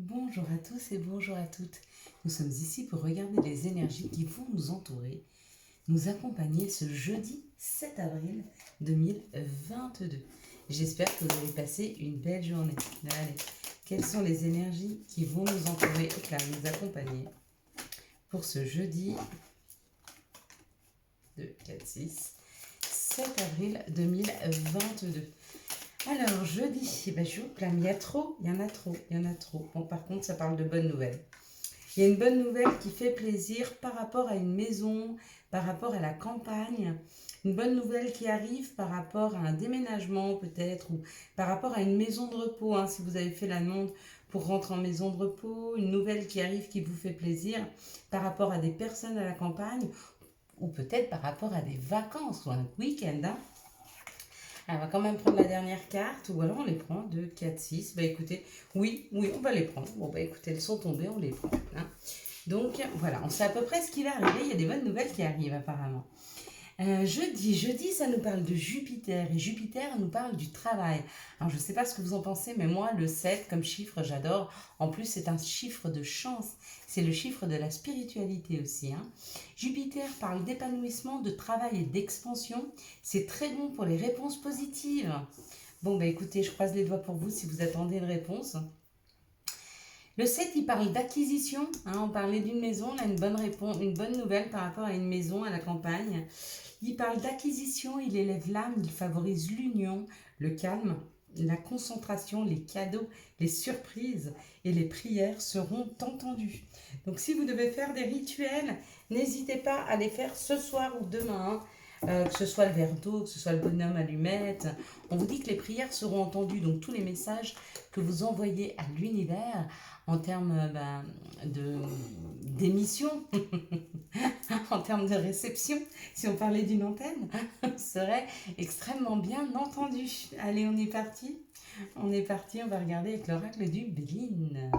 Bonjour à tous et bonjour à toutes. Nous sommes ici pour regarder les énergies qui vont nous entourer, nous accompagner ce jeudi 7 avril 2022. J'espère que vous allez passer une belle journée. Allez, quelles sont les énergies qui vont nous entourer, nous accompagner pour ce jeudi 7 avril 2022. Alors, jeudi, je vous clame, il y en a trop. Bon, par contre, ça parle de bonnes nouvelles. Il y a une bonne nouvelle qui fait plaisir par rapport à une maison, par rapport à la campagne. Une bonne nouvelle qui arrive par rapport à un déménagement peut-être, ou par rapport à une maison de repos, si vous avez fait la demande pour rentrer en maison de repos. Une nouvelle qui arrive qui vous fait plaisir par rapport à des personnes à la campagne, ou peut-être par rapport à des vacances ou un week-end. On va quand même prendre la dernière carte, ou alors on les prend 2, 4, 6. Bah écoutez, oui, on va les prendre. Bon bah écoutez, elles sont tombées, on les prend. Donc voilà, on sait à peu près ce qui va arriver. Il y a des bonnes nouvelles qui arrivent apparemment. Jeudi, ça nous parle de Jupiter, et Jupiter nous parle du travail. Alors je ne sais pas ce que vous en pensez, mais moi le 7 comme chiffre, j'adore. En plus, c'est un chiffre de chance, c'est le chiffre de la spiritualité aussi. Jupiter parle d'épanouissement, de travail et d'expansion. C'est très bon pour les réponses positives. Bon, bah écoutez, je croise les doigts pour vous si vous attendez une réponse. Le 7, il parle d'acquisition. On parlait d'une maison, là, une bonne nouvelle par rapport à une maison à la campagne. Il parle d'acquisition, il élève l'âme, il favorise l'union, le calme, la concentration, les cadeaux, les surprises et les prières seront entendues. Donc si vous devez faire des rituels, n'hésitez pas à les faire ce soir ou demain. Que ce soit le verre d'eau, que ce soit le bonhomme allumette. On vous dit que les prières seront entendues, donc tous les messages que vous envoyez à l'univers en termes d'émission, en termes de réception, si on parlait d'une antenne, serait extrêmement bien entendu. Allez, on est parti. On va regarder avec l'oracle du Béline.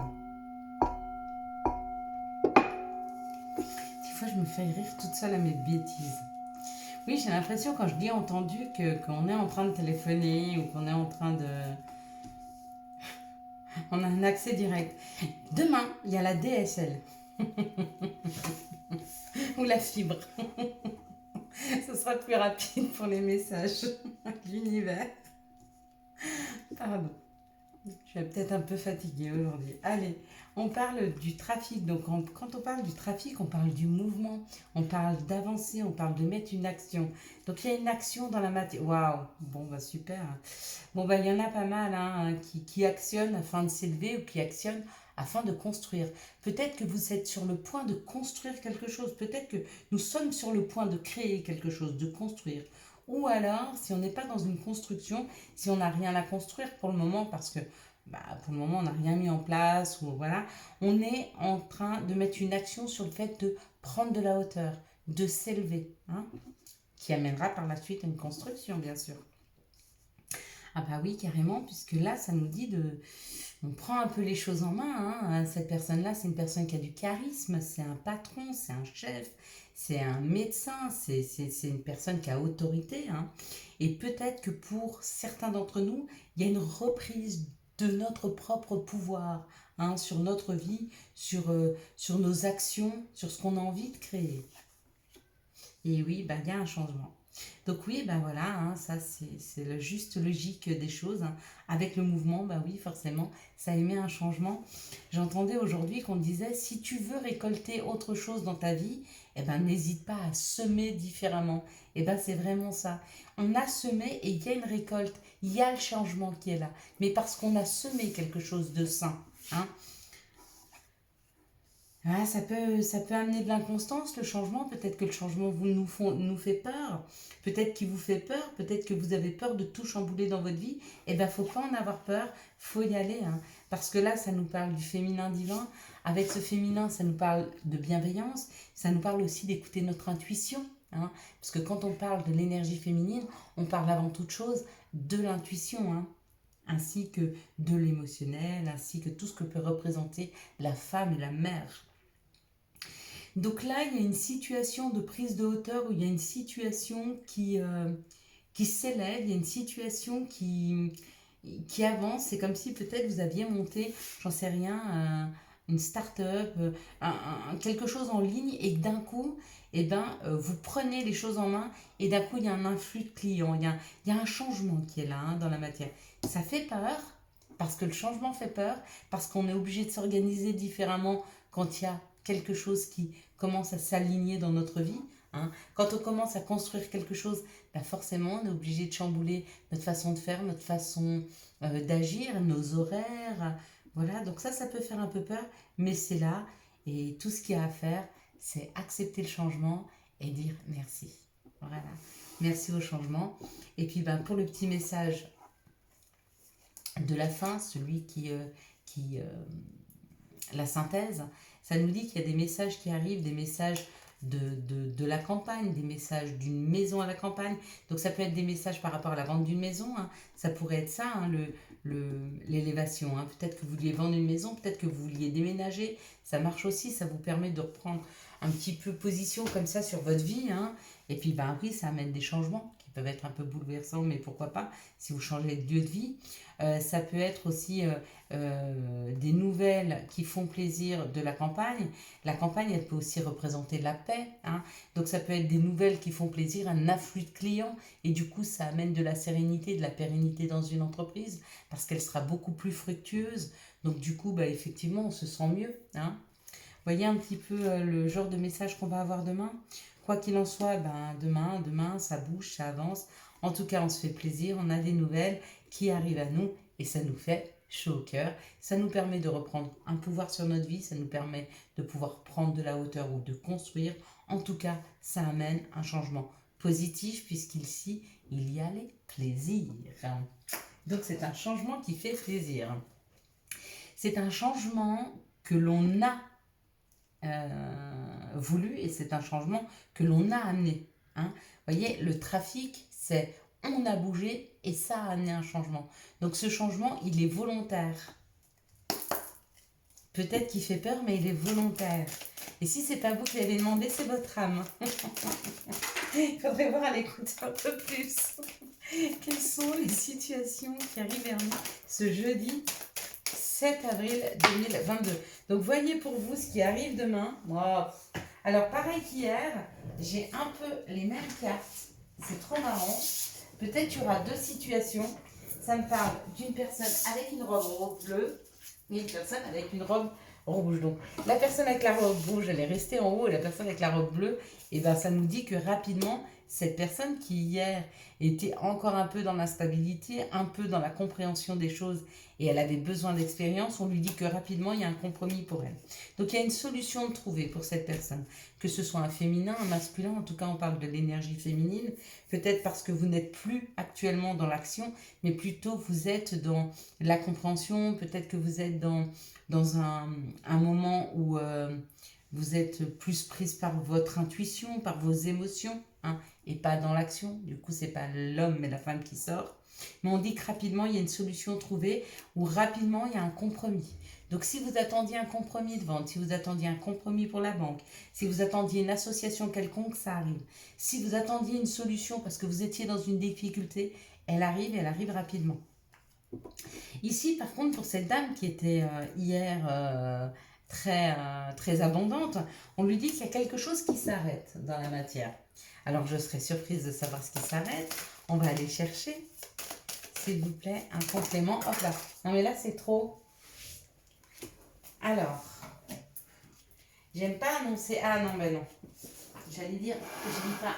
Des fois, je me fais rire toute seule à mes bêtises. Oui, j'ai l'impression quand je dis entendu qu'on est en train de téléphoner ou qu'on est en train de... On a un accès direct. Demain, il y a la DSL. Ou la fibre. Ce sera plus rapide pour les messages. L'univers. Pardon. Je suis peut-être un peu fatiguée aujourd'hui. Allez, on parle du trafic. Donc, quand on parle du trafic, on parle du mouvement, on parle d'avancer, on parle de mettre une action. Donc, il y a une action dans la matière. Waouh! Bon, bah super. Bon, bah, il y en a pas mal qui actionnent afin de s'élever ou qui actionnent afin de construire. Peut-être que vous êtes sur le point de construire quelque chose. Peut-être que nous sommes sur le point de créer quelque chose, de construire. Ou alors, si on n'est pas dans une construction, si on n'a rien à construire pour le moment, parce que pour le moment, on n'a rien mis en place, ou voilà, on est en train de mettre une action sur le fait de prendre de la hauteur, de s'élever, qui amènera par la suite à une construction, bien sûr. Ah bah oui, carrément, puisque là, ça nous dit de... On prend un peu les choses en main. Cette personne-là, c'est une personne qui a du charisme, c'est un patron, c'est un chef, c'est un médecin, c'est une personne qui a autorité. Et peut-être que pour certains d'entre nous, il y a une reprise de notre propre pouvoir sur notre vie, sur nos actions, sur ce qu'on a envie de créer. Et oui, il y a un changement. Donc oui, voilà, ça c'est la juste logique des choses. Avec le mouvement, oui, forcément, ça émet un changement. J'entendais aujourd'hui qu'on disait, si tu veux récolter autre chose dans ta vie, n'hésite pas à semer différemment. C'est vraiment ça. On a semé et il y a une récolte, il y a le changement qui est là. Mais parce qu'on a semé quelque chose de sain. Ça peut amener de l'inconstance, le changement. Peut-être que le changement nous fait peur. Peut-être qu'il vous fait peur. Peut-être que vous avez peur de tout chambouler dans votre vie. Faut pas en avoir peur. Faut y aller. Parce que là, ça nous parle du féminin divin. Avec ce féminin, ça nous parle de bienveillance. Ça nous parle aussi d'écouter notre intuition. Parce que quand on parle de l'énergie féminine, on parle avant toute chose de l'intuition. Ainsi que de l'émotionnel, ainsi que tout ce que peut représenter la femme et la mère. Donc là, il y a une situation de prise de hauteur où il y a une situation qui s'élève, il y a une situation qui avance. C'est comme si peut-être vous aviez monté, j'en sais rien, une start-up, quelque chose en ligne et que d'un coup, eh ben, vous prenez les choses en main et d'un coup, il y a un influx de clients, il y a un changement qui est là dans la matière. Ça fait peur parce que le changement fait peur, parce qu'on est obligé de s'organiser différemment quand il y a quelque chose qui commence à s'aligner dans notre vie. Hein. Quand on commence à construire quelque chose, ben forcément, on est obligé de chambouler notre façon de faire, notre façon d'agir, nos horaires. Voilà, donc ça peut faire un peu peur, mais c'est là. Et tout ce qu'il y a à faire, c'est accepter le changement et dire merci. Voilà, merci au changement. Et puis ben, pour le petit message de la fin, celui qui la synthèse, ça nous dit qu'il y a des messages qui arrivent, des messages de la campagne, des messages d'une maison à la campagne. Donc ça peut être des messages par rapport à la vente d'une maison, hein. Ça pourrait être ça, hein, l'élévation. Hein. Peut-être que vous vouliez vendre une maison, peut-être que vous vouliez déménager. Ça marche aussi, ça vous permet de reprendre un petit peu position comme ça sur votre vie. Hein. Et puis ben oui, ça amène des changements qui peuvent être un peu bouleversants, mais pourquoi pas si vous changez de lieu de vie. Ça peut être aussi des nouvelles qui font plaisir de la campagne. La campagne, elle peut aussi représenter la paix. Hein. Donc ça peut être des nouvelles qui font plaisir, un afflux de clients. Et du coup, ça amène de la sérénité, de la pérennité dans une entreprise parce qu'elle sera beaucoup plus fructueuse. Donc du coup, bah, effectivement, on se sent mieux. Hein. Voyez un petit peu le genre de message qu'on va avoir demain. Quoi qu'il en soit, ben, demain, ça bouge, ça avance. En tout cas, on se fait plaisir, on a des nouvelles qui arrivent à nous et ça nous fait chaud au cœur. Ça nous permet de reprendre un pouvoir sur notre vie, ça nous permet de pouvoir prendre de la hauteur ou de construire. En tout cas, ça amène un changement positif puisqu'ici, il y a les plaisirs. Donc c'est un changement qui fait plaisir. C'est un changement que l'on a voulu et c'est un changement que l'on a amené. Hein. Vous voyez, le trafic, c'est on a bougé et ça a amené un changement. Donc ce changement, il est volontaire. Peut-être qu'il fait peur, mais il est volontaire. Et si c'est pas vous qui l'avez demandé, c'est votre âme. Il faudrait voir à l'écoute un peu plus. Quelles sont les situations qui arrivent vers nous ce jeudi 7 avril 2022. Donc voyez pour vous ce qui arrive demain. Wow. Alors pareil qu'hier, j'ai un peu les mêmes cartes. C'est trop marrant. Peut-être qu'il y aura deux situations. Ça me parle d'une personne avec une robe bleue et une personne avec une robe rouge. Donc la personne avec la robe rouge, elle est restée en haut et la personne avec la robe bleue, et ben ça nous dit que rapidement, cette personne qui hier était encore un peu dans l'instabilité, un peu dans la compréhension des choses et elle avait besoin d'expérience, on lui dit que rapidement il y a un compromis pour elle. Donc il y a une solution de trouver pour cette personne, que ce soit un féminin, un masculin, en tout cas on parle de l'énergie féminine, peut-être parce que vous n'êtes plus actuellement dans l'action, mais plutôt vous êtes dans la compréhension, peut-être que vous êtes dans un moment où vous êtes plus prise par votre intuition, par vos émotions, hein, et pas dans l'action. Du coup, c'est pas l'homme mais la femme qui sort. Mais on dit que rapidement, il y a une solution trouvée, ou rapidement, il y a un compromis. Donc si vous attendiez un compromis de vente, si vous attendiez un compromis pour la banque, si vous attendiez une association quelconque, ça arrive. Si vous attendiez une solution parce que vous étiez dans une difficulté, elle arrive rapidement. Ici, par contre, pour cette dame qui était hier très abondante, on lui dit qu'il y a quelque chose qui s'arrête dans la matière. Alors, je serais surprise de savoir ce qui s'arrête. On va aller chercher, s'il vous plaît, un complément. Hop là. Non, mais là, c'est trop. Alors, j'aime pas annoncer... Ah non, ben non. J'allais dire que je n'aime pas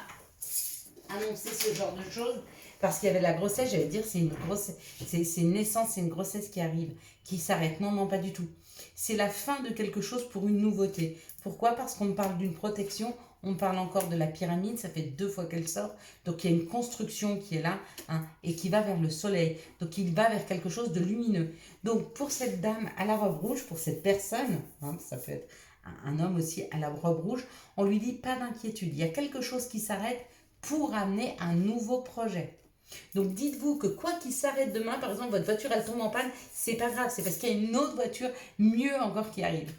annoncer ce genre de choses. Parce qu'il y avait la grossesse, j'allais dire c'est une grossesse, c'est une naissance, c'est une grossesse qui arrive, qui s'arrête. Non, non, pas du tout. C'est la fin de quelque chose pour une nouveauté. Pourquoi? Parce qu'on parle d'une protection, on parle encore de la pyramide, ça fait 2 fois qu'elle sort. Donc il y a une construction qui est là, hein, et qui va vers le soleil. Donc il va vers quelque chose de lumineux. Donc pour cette dame à la robe rouge, pour cette personne, hein, ça peut être un homme aussi à la robe rouge, on lui dit pas d'inquiétude. Il y a quelque chose qui s'arrête pour amener un nouveau projet. Donc dites-vous que quoi qu'il s'arrête demain, par exemple votre voiture elle tombe en panne, c'est pas grave, c'est parce qu'il y a une autre voiture mieux encore qui arrive.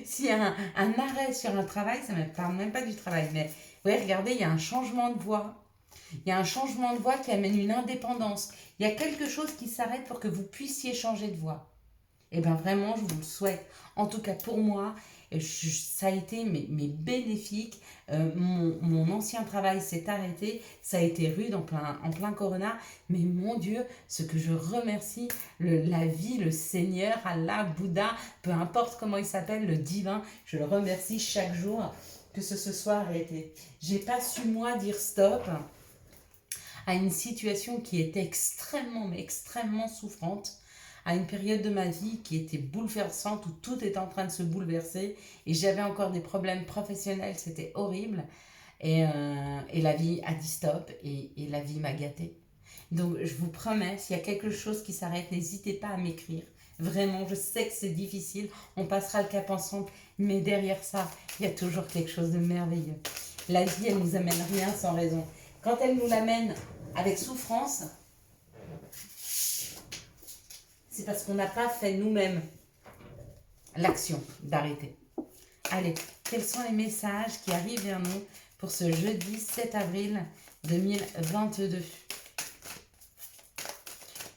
S'il y a un arrêt sur un travail, ça ne me parle même pas du travail, mais ouais, regardez, il y a un changement de voie. Il y a un changement de voie qui amène une indépendance. Il y a quelque chose qui s'arrête pour que vous puissiez changer de voie. Et bien vraiment, je vous le souhaite. En tout cas pour moi, ça a été mais bénéfique. Mon ancien travail s'est arrêté. Ça a été rude en plein corona. Mais mon Dieu, ce que je remercie, la vie, le Seigneur, Allah, Bouddha, peu importe comment il s'appelle, le divin, je le remercie chaque jour que ce se soit arrêté. J'ai pas su moi dire stop à une situation qui était extrêmement, mais extrêmement souffrante, à une période de ma vie qui était bouleversante, où tout était en train de se bouleverser, et j'avais encore des problèmes professionnels, c'était horrible, et la vie a dit stop, et la vie m'a gâtée. Donc je vous promets, s'il y a quelque chose qui s'arrête, n'hésitez pas à m'écrire. Vraiment, je sais que c'est difficile, on passera le cap ensemble, mais derrière ça, il y a toujours quelque chose de merveilleux. La vie, elle nous amène rien sans raison. Quand elle nous l'amène avec souffrance, c'est parce qu'on n'a pas fait nous-mêmes l'action d'arrêter. Allez, quels sont les messages qui arrivent vers nous pour ce jeudi 7 avril 2022 ?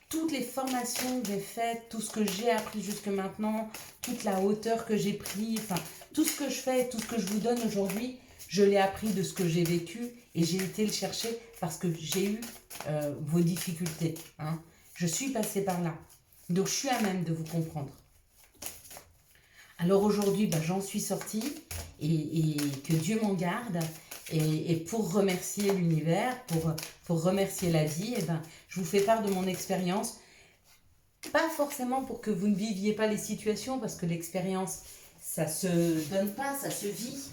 Toutes les formations que j'ai faites, tout ce que j'ai appris jusque maintenant, toute la hauteur que j'ai pris, enfin, tout ce que je fais, tout ce que je vous donne aujourd'hui, je l'ai appris de ce que j'ai vécu et j'ai été le chercher parce que j'ai eu vos difficultés. Hein. Je suis passée par là. Donc, je suis à même de vous comprendre. Alors aujourd'hui, j'en suis sortie et que Dieu m'en garde. Et pour remercier l'univers, pour remercier la vie, je vous fais part de mon expérience. Pas forcément pour que vous ne viviez pas les situations, parce que l'expérience, ça ne se donne pas, ça se vit.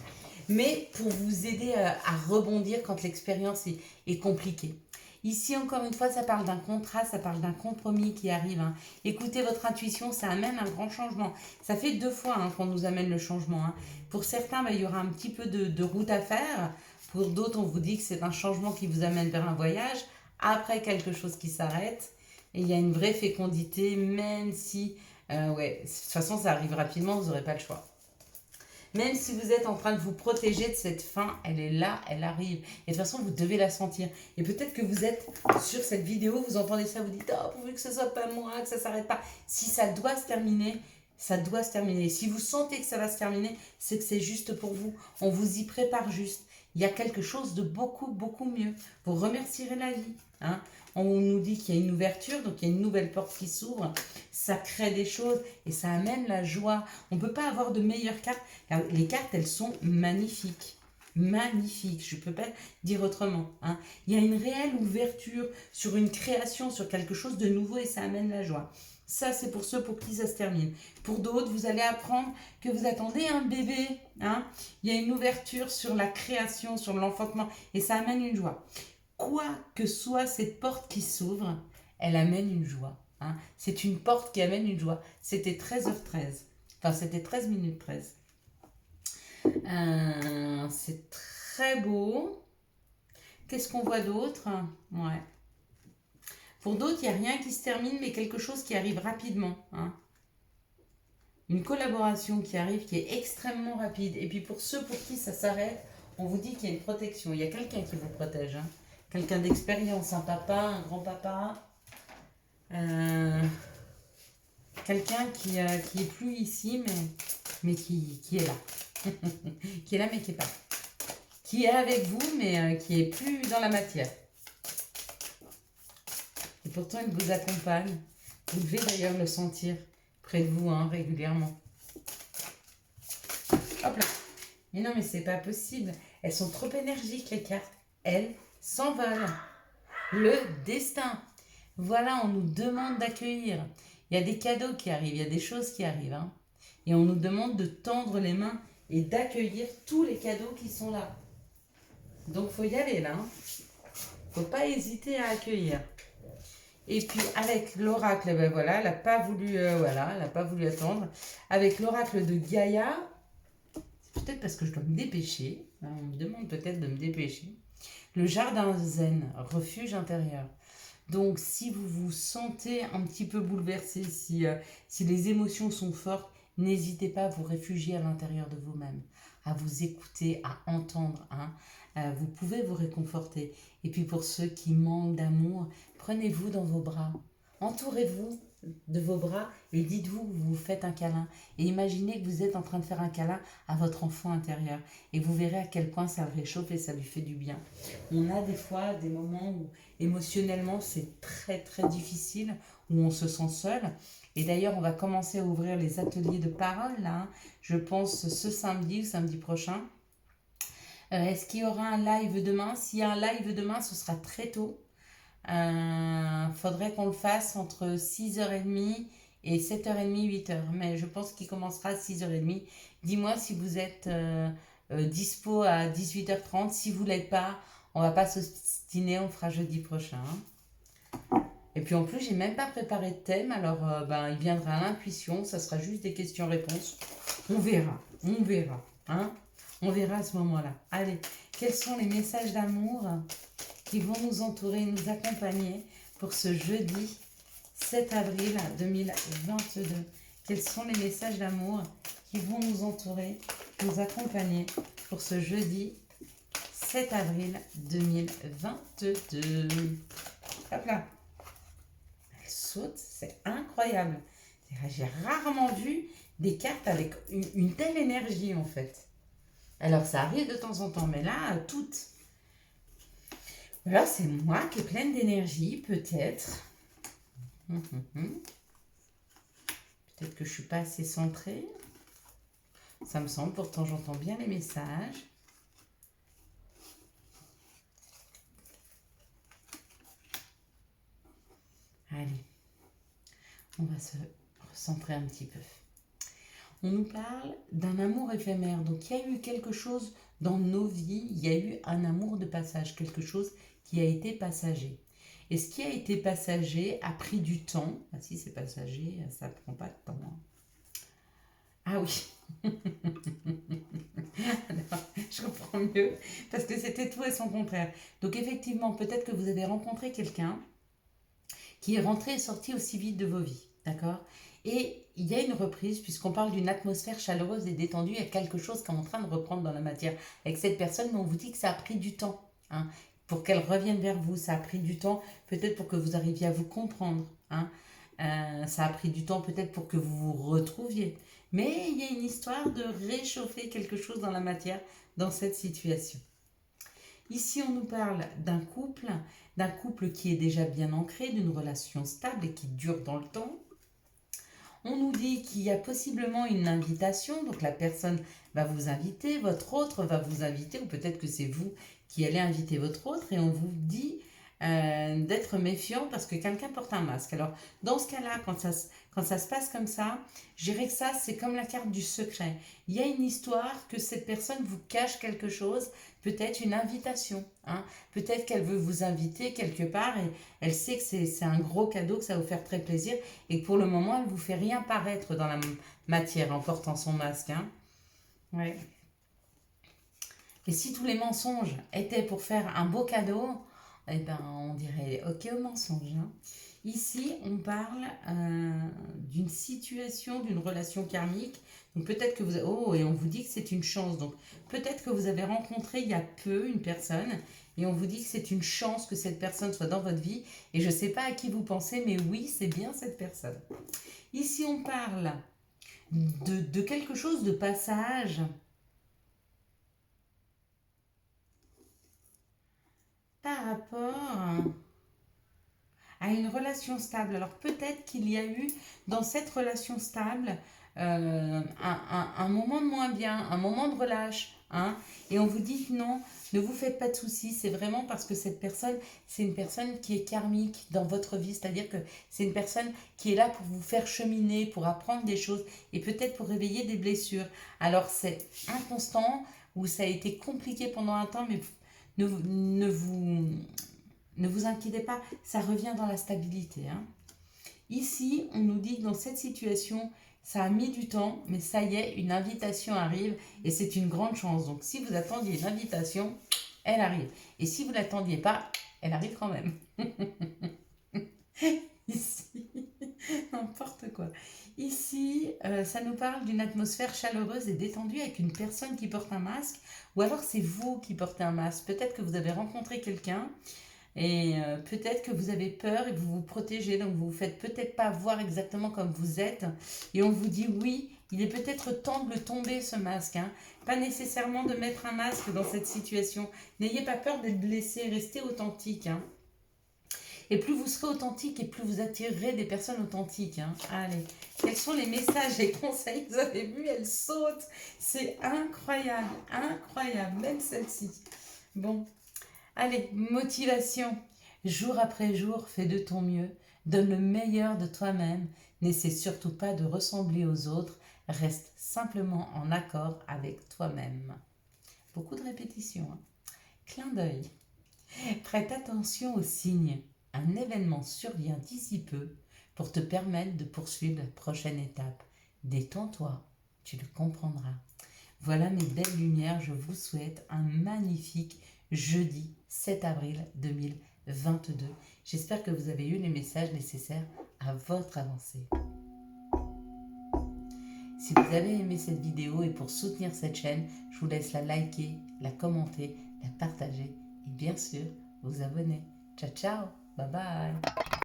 Mais pour vous aider à rebondir quand l'expérience est compliquée. Ici, encore une fois, ça parle d'un contrat, ça parle d'un compromis qui arrive. Hein. Écoutez votre intuition, ça amène un grand changement. Ça fait 2 fois qu'on nous amène le changement. Hein. Pour certains, il y aura un petit peu de route à faire. Pour d'autres, on vous dit que c'est un changement qui vous amène vers un voyage. Après, quelque chose qui s'arrête. Et il y a une vraie fécondité, même si... de toute façon, ça arrive rapidement, vous n'aurez pas le choix. Même si vous êtes en train de vous protéger de cette fin, elle est là, elle arrive. Et de toute façon, vous devez la sentir. Et peut-être que vous êtes sur cette vidéo, vous entendez ça, vous dites « Oh, pourvu que ce soit pas moi, que ça ne s'arrête pas. » Si ça doit se terminer, ça doit se terminer. Si vous sentez que ça va se terminer, c'est que c'est juste pour vous. On vous y prépare juste. Il y a quelque chose de beaucoup, beaucoup mieux. Vous remercierez la vie. Hein. On nous dit qu'il y a une ouverture, donc il y a une nouvelle porte qui s'ouvre. Ça crée des choses et ça amène la joie. On ne peut pas avoir de meilleures cartes. Les cartes, elles sont magnifiques. Magnifiques, je ne peux pas dire autrement. Hein. Il y a une réelle ouverture sur une création, sur quelque chose de nouveau et ça amène la joie. Ça, c'est pour ceux pour qui ça se termine. Pour d'autres, vous allez apprendre que vous attendez un bébé. Hein. Il y a une ouverture sur la création, sur l'enfantement et ça amène une joie. Quoi que soit cette porte qui s'ouvre, elle amène une joie. Hein. C'est une porte qui amène une joie. C'était 13h13. Enfin, c'était 13 minutes 13. C'est très beau. Qu'est-ce qu'on voit d'autre? Ouais. Pour d'autres, il n'y a rien qui se termine, mais quelque chose qui arrive rapidement. Hein. Une collaboration qui arrive, qui est extrêmement rapide. Et puis pour ceux pour qui ça s'arrête, on vous dit qu'il y a une protection. Il y a quelqu'un qui vous protège. Hein. Quelqu'un d'expérience, un papa, un grand-papa. Quelqu'un qui est plus ici, mais qui est là. Qui est là, mais qui est pas. Qui est avec vous, mais qui est plus dans la matière. Et pourtant, il vous accompagne. Vous devez d'ailleurs le sentir près de vous, hein, régulièrement. Hop là. Mais non, mais c'est pas possible. Elles sont trop énergiques, les cartes. Elles s'envolent. Le destin. Voilà, on nous demande d'accueillir. Il y a des cadeaux qui arrivent, il y a des choses qui arrivent. Hein. Et on nous demande de tendre les mains et d'accueillir tous les cadeaux qui sont là. Donc, il faut y aller là. Il ne faut pas hésiter à accueillir. Et puis, avec l'oracle, elle n'a pas voulu, elle n'a pas voulu attendre. Avec l'oracle de Gaïa, c'est peut-être parce que je dois me dépêcher. Hein, on me demande peut-être de me dépêcher. Le jardin zen, refuge intérieur. Donc, si vous vous sentez un petit peu bouleversé, si les émotions sont fortes, n'hésitez pas à vous réfugier à l'intérieur de vous-même, à vous écouter, à entendre. Hein. Vous pouvez vous réconforter. Et puis pour ceux qui manquent d'amour, prenez-vous dans vos bras. Entourez-vous de vos bras et dites-vous que vous vous faites un câlin. Et imaginez que vous êtes en train de faire un câlin à votre enfant intérieur. Et vous verrez à quel point ça le réchauffe et ça lui fait du bien. On a des fois des moments où émotionnellement c'est très très difficile, où on se sent seul. Et d'ailleurs, on va commencer à ouvrir les ateliers de parole, là, hein. Je pense ce samedi ou samedi prochain. Est-ce qu'il y aura un live demain? S'il y a un live demain, ce sera très tôt. Faudrait qu'on le fasse entre 6h30 et 7h30, 8h. Mais je pense qu'il commencera à 6h30. Dis-moi si vous êtes dispo à 18h30. Si vous ne l'êtes pas, on va pas s'obstiner, on fera jeudi prochain. Et puis en plus, j'ai même pas préparé de thème, alors il viendra à l'intuition, ça sera juste des questions-réponses. On verra, hein. On verra à ce moment-là. Allez, quels sont les messages d'amour qui vont nous entourer, nous accompagner pour ce jeudi 7 avril 2022? Quels sont les messages d'amour qui vont nous entourer, nous accompagner pour ce jeudi 7 avril 2022? Hop là! Saute, c'est incroyable. J'ai rarement vu des cartes avec une telle énergie en fait. Alors ça arrive de temps en temps, mais là, toutes. Alors c'est moi qui est pleine d'énergie, peut-être. Peut-être que je ne suis pas assez centrée. Ça me semble, pourtant j'entends bien les messages. Allez. On va se recentrer un petit peu. On nous parle d'un amour éphémère. Donc, il y a eu quelque chose dans nos vies, il y a eu un amour de passage, quelque chose qui a été passager. Et ce qui a été passager a pris du temps. Ah, si c'est passager, ça ne prend pas de temps. Ah oui. Alors, je comprends mieux, parce que c'était tout et son contraire. Donc, effectivement, peut-être que vous avez rencontré quelqu'un qui est rentré et sorti aussi vite de vos vies, d'accord? Et il y a une reprise, puisqu'on parle d'une atmosphère chaleureuse et détendue, il y a quelque chose qui est en train de reprendre dans la matière avec cette personne, mais on vous dit que ça a pris du temps, hein, pour qu'elle revienne vers vous. Ça a pris du temps, peut-être pour que vous arriviez à vous comprendre, hein. Ça a pris du temps peut-être pour que vous vous retrouviez. Mais il y a une histoire de réchauffer quelque chose dans la matière dans cette situation. Ici, on nous parle d'un couple qui est déjà bien ancré, d'une relation stable et qui dure dans le temps. On nous dit qu'il y a possiblement une invitation, donc la personne va vous inviter, votre autre va vous inviter, ou peut-être que c'est vous qui allez inviter votre autre, et on vous dit d'être méfiant parce que quelqu'un porte un masque. Alors, dans ce cas-là, quand ça se passe comme ça, je dirais que ça, c'est comme la carte du secret. Il y a une histoire que cette personne vous cache quelque chose, peut-être une invitation, hein. Peut-être qu'elle veut vous inviter quelque part et elle sait que c'est un gros cadeau, que ça va vous faire très plaisir et que pour le moment, elle ne vous fait rien paraître dans la matière en portant son masque, hein. Ouais. Et si tous les mensonges étaient pour faire un beau cadeau, eh ben, on dirait ok au mensonge, hein. Ici, on parle d'une situation, d'une relation karmique. Donc peut-être que vous... Oh, et on vous dit que c'est une chance. Donc peut-être que vous avez rencontré il y a peu une personne et on vous dit que c'est une chance que cette personne soit dans votre vie. Et je ne sais pas à qui vous pensez, mais oui, c'est bien cette personne. Ici, on parle de quelque chose de passage. Par rapport à une relation stable. Alors peut-être qu'il y a eu dans cette relation stable un moment de moins bien, un moment de relâche, hein, et on vous dit que non, ne vous faites pas de soucis, c'est vraiment parce que cette personne, c'est une personne qui est karmique dans votre vie, c'est-à-dire que c'est une personne qui est là pour vous faire cheminer, pour apprendre des choses et peut-être pour réveiller des blessures. Alors c'est inconstant ou ça a été compliqué pendant un temps, mais ne vous inquiétez pas, ça revient dans la stabilité, hein. Ici, on nous dit que dans cette situation, ça a mis du temps, mais ça y est, une invitation arrive et c'est une grande chance. Donc si vous attendiez une invitation, elle arrive. Et si vous ne l'attendiez pas, elle arrive quand même. Ici, N'importe quoi. Ici, ça nous parle d'une atmosphère chaleureuse et détendue avec une personne qui porte un masque, ou alors c'est vous qui portez un masque. Peut-être que vous avez rencontré quelqu'un et peut-être que vous avez peur et que vous vous protégez, donc vous vous faites peut-être pas voir exactement comme vous êtes. Et on vous dit oui, il est peut-être temps de le tomber ce masque, hein. Pas nécessairement de mettre un masque dans cette situation. N'ayez pas peur d'être blessé, restez authentique, hein. Et plus vous serez authentique et plus vous attirerez des personnes authentiques, hein. Allez, quels sont les messages et conseils? Vous avez vu, elle saute. C'est incroyable, incroyable, même celle-ci. Bon, allez, motivation. Jour après jour, fais de ton mieux. Donne le meilleur de toi-même. N'essaie surtout pas de ressembler aux autres. Reste simplement en accord avec toi-même. Beaucoup de répétitions, hein. Clin d'œil. Prête attention aux signes. Un événement survient d'ici peu pour te permettre de poursuivre la prochaine étape. Détends-toi, tu le comprendras. Voilà mes belles lumières, je vous souhaite un magnifique jeudi 7 avril 2022. J'espère que vous avez eu les messages nécessaires à votre avancée. Si vous avez aimé cette vidéo et pour soutenir cette chaîne, je vous laisse la liker, la commenter, la partager et bien sûr vous abonner. Ciao ciao, bye bye.